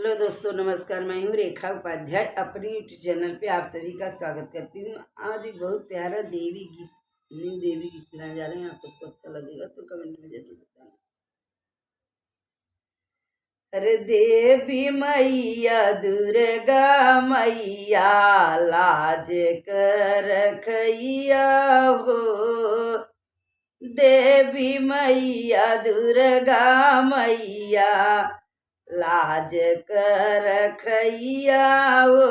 Hello दोस्तों, नमस्कार। मैं हूँ रेखा उपाध्याय। अपने यूट्यूब चैनल पे आप सभी का स्वागत करती हूँ। आज एक बहुत प्यारा देवी गीत, न्यू देवी गीत सुनाने जा रहे हैं। आप सबको अच्छा लगेगा तो कमेंट में जरूर बताना। अरे देवी मैया दुर्गा मैया लाज कर रखैया हो। देवी मैया दुर्गा मैया लाज कर रखैया हो।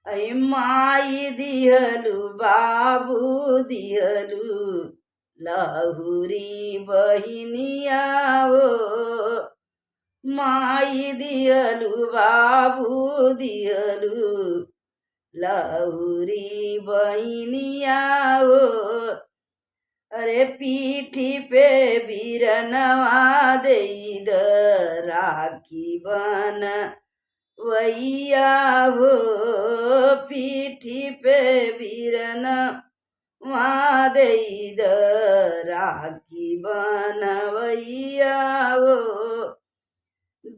ऐ माई दिहलु बाबू दिहलु लहुरी बहिनिया हो। माई दिहलु बाबू दिहलु लहुरी बहिनिया हो। अरे पीठी पे बीरनवा देद राखी बन वैया हो। पीठी पे बीरनवा देद राखी बन वैया हो।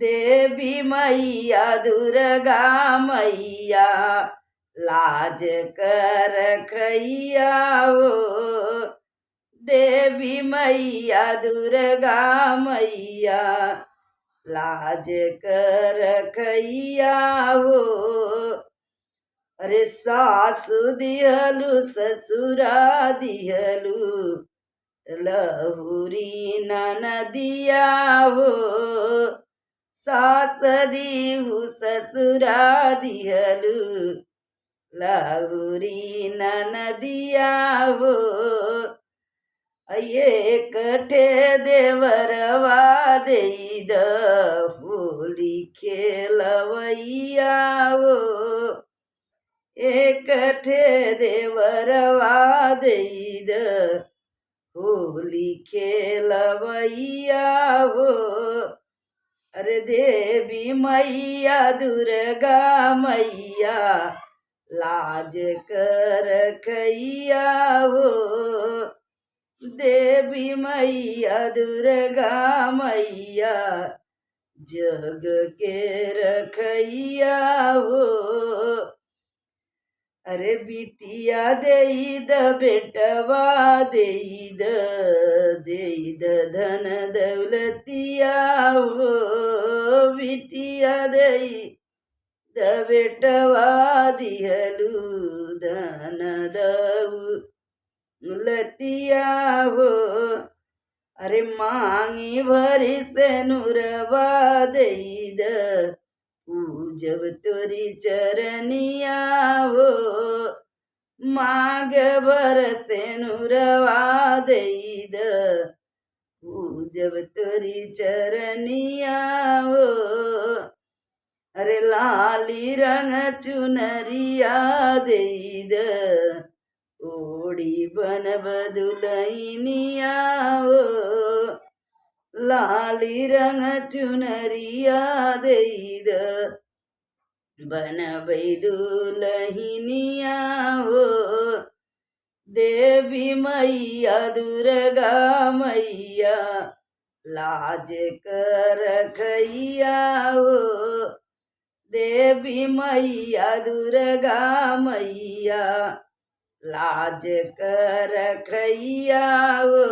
देवी मैया दुर्गा मैया लाज कर रखैया हो। देवी मैया दुर्गा मैया लाज कर रखैया हो। अरे सासु दिहलु ससुरा दिहलु लहुरी ननदिया हो। सास दिहु ससुरा दिहलु लहुरी ननदिया हो। एकठे देवरवा देद होली खेलवैया हो। एकठे देवरवा देद होली खेलवैया हो। अरे देवी मैया दुर्गा मैया लाज कर रखैया हो। देवी मैया दुर्गा मैया जग के रखैया हो। अरे बिटिया देद बेटवा देद देद धन दौलतिया हो। बिटिया देद बेटवा दिहलु धन दौलतिया हो। अरे मांगी भरी से नुरवा देद पूजब तोरी चरनिया हो। मांग भर से नुरवा देद पूजब तोरी चरनिया हो। अरे लाली रंग चुनरिया देद ओड़ी बनब दुलहिनिया हो। लाली रंग चुनरिया देद बनबै दुलहिनिया हो। देवी मैया दुर्गा मैया लाज कर रखैया हो। देवी मैया दुर्गा मैया लाज कर रखैया हो।